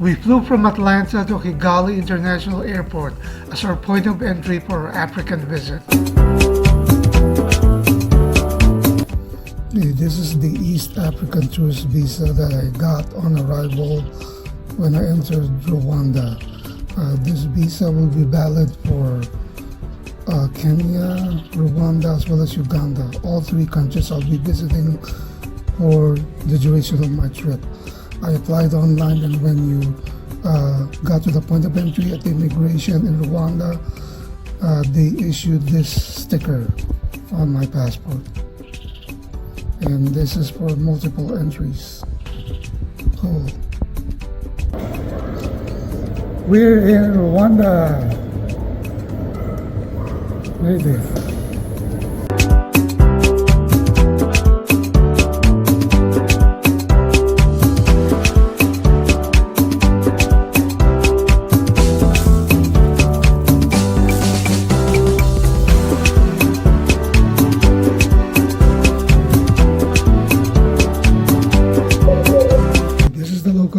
We flew from Atlanta to Kigali International Airport as our point of entry for our African visit. This is the East African tourist visa that I got on arrival when I entered Rwanda. This visa will be valid for Kenya, Rwanda, as well as Uganda. All three countries I'll be visiting for the duration of my trip. I applied online, and when you got to the point of entry at the immigration in Rwanda, they issued this sticker on my passport. And this is for multiple entries. Cool. We're in Rwanda. Right there.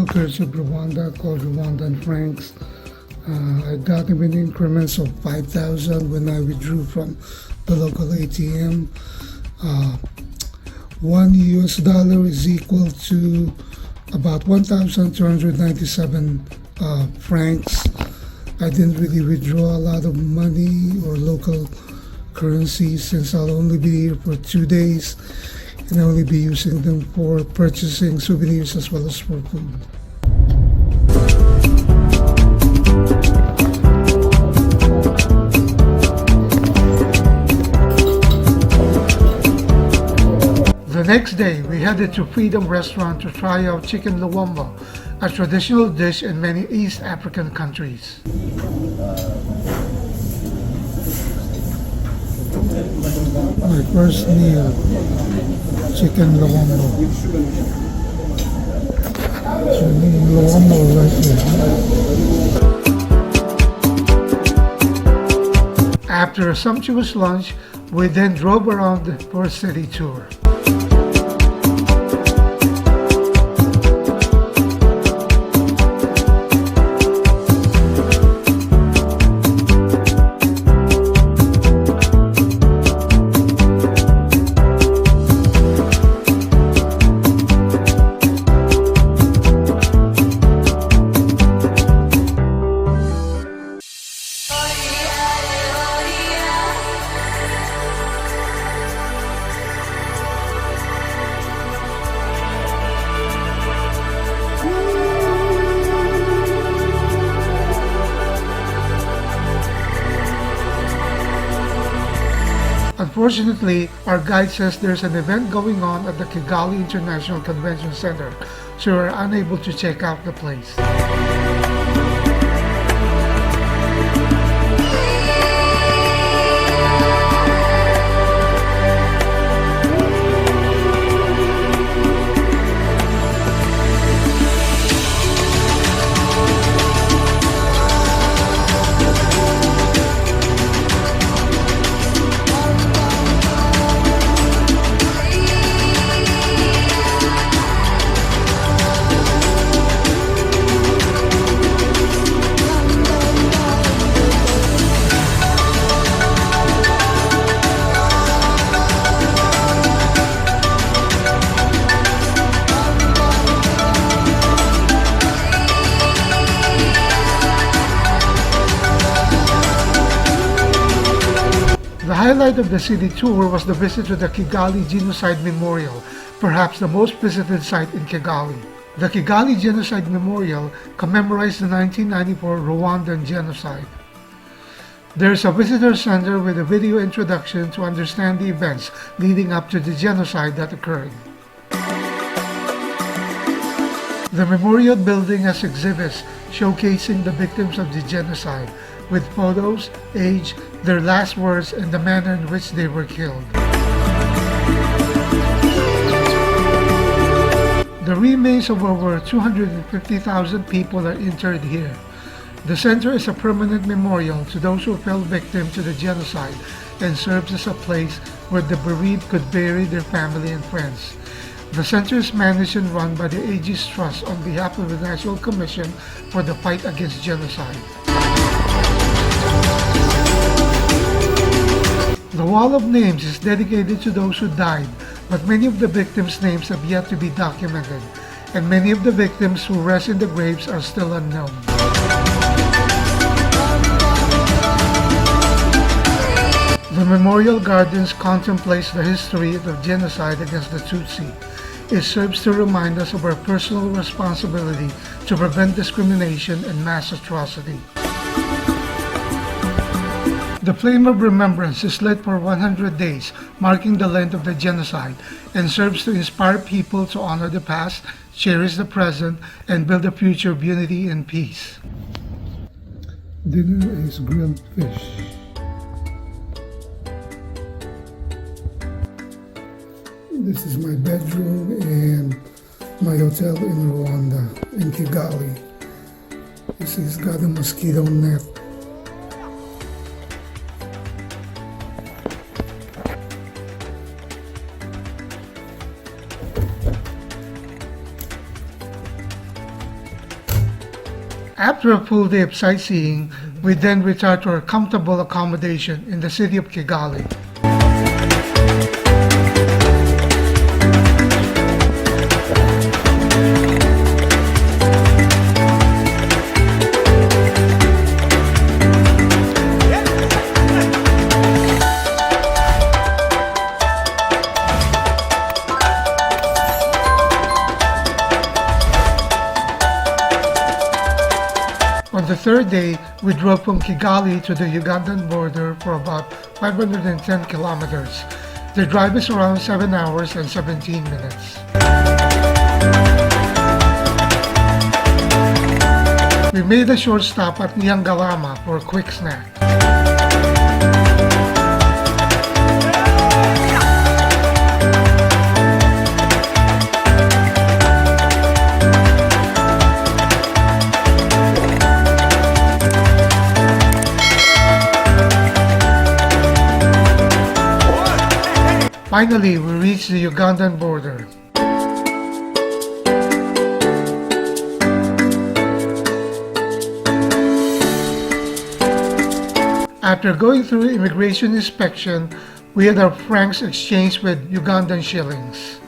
Currency of Rwanda called Rwandan francs. I got them in increments of 5,000 when I withdrew from the local ATM. $1 is equal to about 1,297 francs. I didn't really withdraw a lot of money or local currency since I'll only be here for 2 days and I'll only be using them for purchasing souvenirs as well as for food. The next day, we headed to Freedom Restaurant to try out chicken luombo, a traditional dish in many East African countries. My first meal, chicken luombo. Chicken luombo right here. After a sumptuous lunch, we then drove around for a city tour. Unfortunately, our guide says there's an event going on at the Kigali International Convention Center, so we're unable to check out the place. The highlight of the city tour was the visit to the Kigali Genocide Memorial, perhaps the most visited site in Kigali. The Kigali Genocide Memorial commemorates the 1994 Rwandan genocide. There is a visitor center with a video introduction to understand the events leading up to the genocide that occurred. The memorial building has exhibits showcasing the victims of the genocide, with photos, age, their last words, and the manner in which they were killed. The remains of over 250,000 people are interred here. The center is a permanent memorial to those who fell victim to the genocide and serves as a place where the bereaved could bury their family and friends. The center is managed and run by the Aegis Trust on behalf of the National Commission for the Fight Against Genocide. The Wall of Names is dedicated to those who died, but many of the victims' names have yet to be documented, and many of the victims who rest in the graves are still unknown. The Memorial Gardens contemplates the history of genocide against the Tutsi. It serves to remind us of our personal responsibility to prevent discrimination and mass atrocity. The Flame of Remembrance is lit for 100 days, marking the length of the genocide, and serves to inspire people to honor the past, cherish the present, and build a future of unity and peace. Dinner is grilled fish. This is my bedroom and my hotel in Rwanda, in Kigali. You see, it's got a mosquito net. After a full day of sightseeing, we then retire to our comfortable accommodation in the city of Kigali. On the third day, we drove from Kigali to the Ugandan border for about 510 kilometers. The drive is around 7 hours and 17 minutes. We made a short stop at Nyangalama for a quick snack. Finally, we reached the Ugandan border. After going through immigration inspection, we had our francs exchanged with Ugandan shillings.